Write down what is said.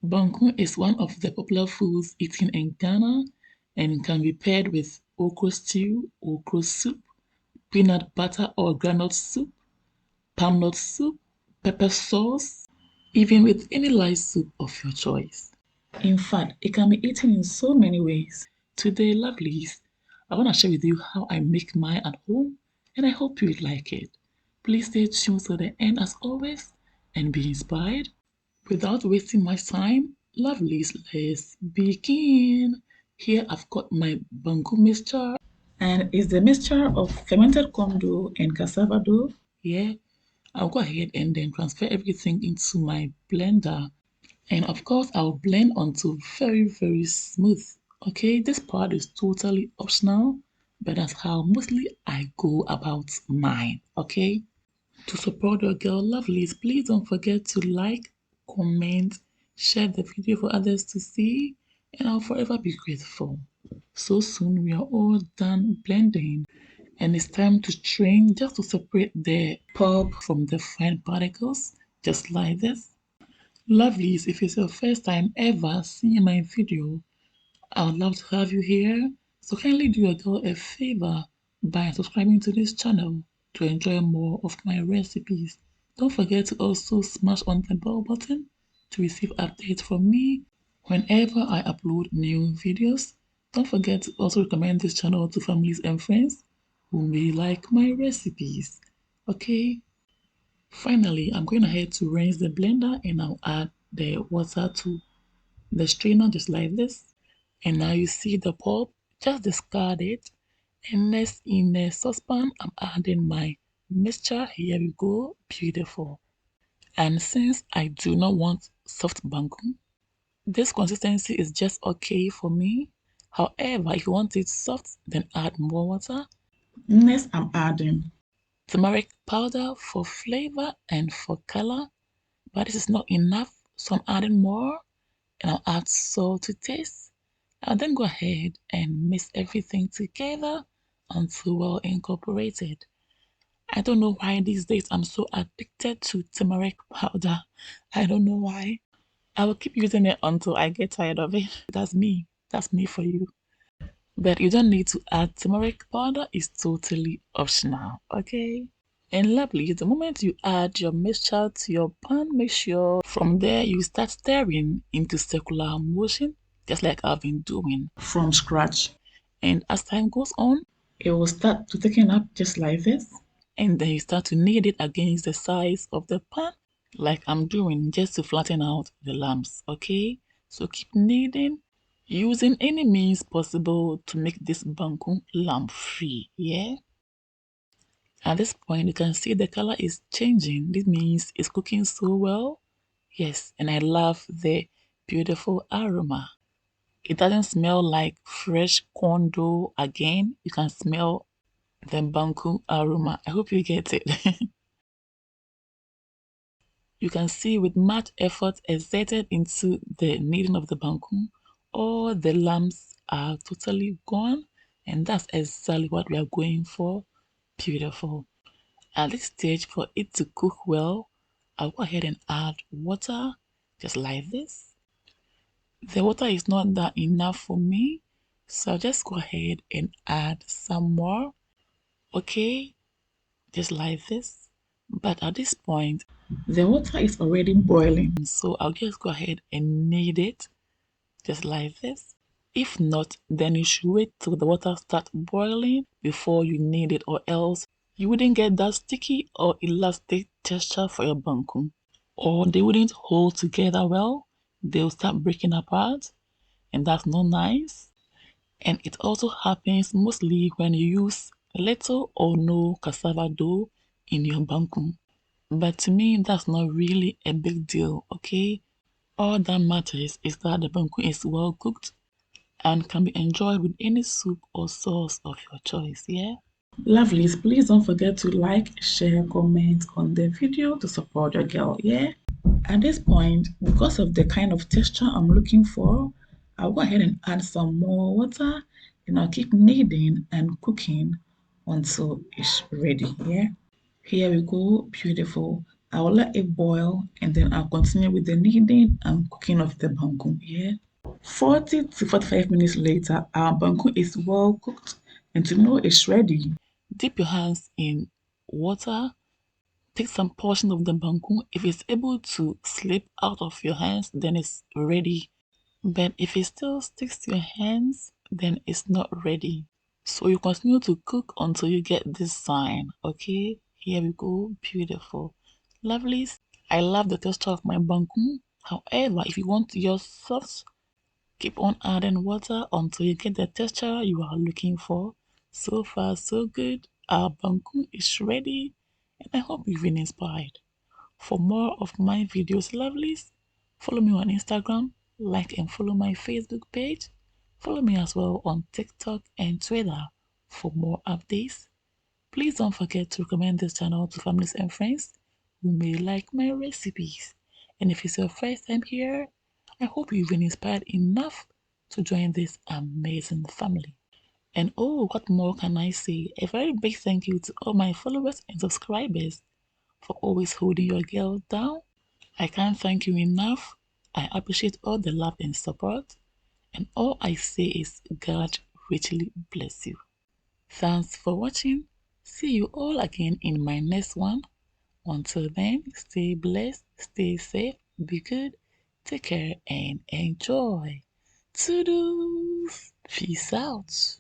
Banku is one of the popular foods eaten in Ghana and can be paired with okra stew, okra soup, peanut butter or groundnut soup, palm nut soup, pepper sauce, even with any light soup of your choice. In fact, it can be eaten in so many ways. Today, lovelies, I want to share with you how I make mine at home, and I hope you would like it. Please stay tuned to the end as always and be inspired. Without wasting much time, lovelies, let's begin. Here I've got my banku mixture, and it's the mixture of fermented corn dough and cassava dough. Yeah, I'll go ahead and then transfer everything into my blender. And of course, I'll blend until very smooth. Okay, this part is totally optional, but that's how mostly I go about mine. Okay, to support your girl lovelies, please don't forget to like, comment, share the video for others to see, and I'll forever be grateful. So soon we are all done blending, and it's time to strain just to separate the pulp from the fine particles, just like this. Lovelies, if it's your first time ever seeing my video, I would love to have you here. So kindly do your girl a favor by subscribing to this channel to enjoy more of my recipes. Don't forget to also smash on the bell button to receive updates from me whenever I upload new videos. Don't forget to also recommend this channel to families and friends who may like my recipes. Okay? Finally, I'm going ahead to rinse the blender and I'll add the water to the strainer just like this. And now you see the pulp, just discard it. And next in the saucepan, I'm adding my mixture. Here we go, beautiful. And since I do not want soft banku, this consistency is just okay for me. However, if you want it soft, then add more water. Next, I'm adding turmeric powder for flavor and for color, but this is not enough, so I'm adding more, and I'll add salt to taste. I'll then go ahead and mix everything together until well incorporated. I don't know why these days I'm so addicted to turmeric powder. I don't know why. I will keep using it until I get tired of it. That's me. That's me for you. But you don't need to add turmeric powder, it's totally optional, okay? And lovely, the moment you add your mixture to your pan, make sure from there you start stirring into circular motion, just like I've been doing from scratch. And as time goes on, it will start to thicken up just like this. And then you start to knead it against the sides of the pan, like I'm doing, just to flatten out the lumps, okay? So keep kneading, using any means possible to make this banku lump free, yeah? At this point, you can see the color is changing. This means it's cooking so well. Yes, and I love the beautiful aroma. It doesn't smell like fresh corn dough again. You can smell the banku aroma. I hope you get it. You can see with much effort exerted into the kneading of the banku, all the lumps are totally gone, and that's exactly what we are going for. Beautiful. At this stage, for it to cook well, I'll go ahead and add water, just like this. The water is not that enough for me, so I'll just go ahead and add some more, okay, just like this. But at this point, the water is already boiling, so I'll just go ahead and knead it, just like this. If not, then you should wait till the water starts boiling before you knead it, or else you wouldn't get that sticky or elastic texture for your banku. Or they wouldn't hold together well. They'll start breaking apart, and that's not nice. And it also happens mostly when you use little or no cassava dough in your banku. But to me, that's not really a big deal, okay? All that matters is that the banku is well cooked and can be enjoyed with any soup or sauce of your choice, yeah? Lovelies, please don't forget to like, share, comment on the video to support your girl, yeah? At this point, because of the kind of texture I'm looking for, I'll go ahead and add some more water and I'll keep kneading and cooking until it's ready, yeah? Here we go, beautiful. I will let it boil and then I'll continue with the kneading and cooking of the banku. Yeah. 40 to 45 minutes later, our banku is well cooked, and to know it's ready, dip your hands in water, take some portion of the banku. If it's able to slip out of your hands, then it's ready. But if it still sticks to your hands, then it's not ready. So you continue to cook until you get this sign. Okay, here we go. Beautiful. Lovelies. I love the texture of my banku. However, if you want your sauce, keep on adding water until you get the texture you are looking for. So far, so good. Our banku is ready, and I hope you've been inspired. For more of my videos, lovelies, follow me on Instagram, like and follow my Facebook page. Follow me as well on TikTok and Twitter for more updates. Please don't forget to recommend this channel to families and friends who may like my recipes. And if it's your first time here, I hope you've been inspired enough to join this amazing family. And oh, what more can I say? A very big thank you to all my followers and subscribers for always holding your girl down. I can't thank you enough. I appreciate all the love and support. And all I say is God richly bless you. Thanks for watching. See you all again in my next one. Until then, stay blessed, stay safe, be good, take care, and enjoy. Toodles! Peace out.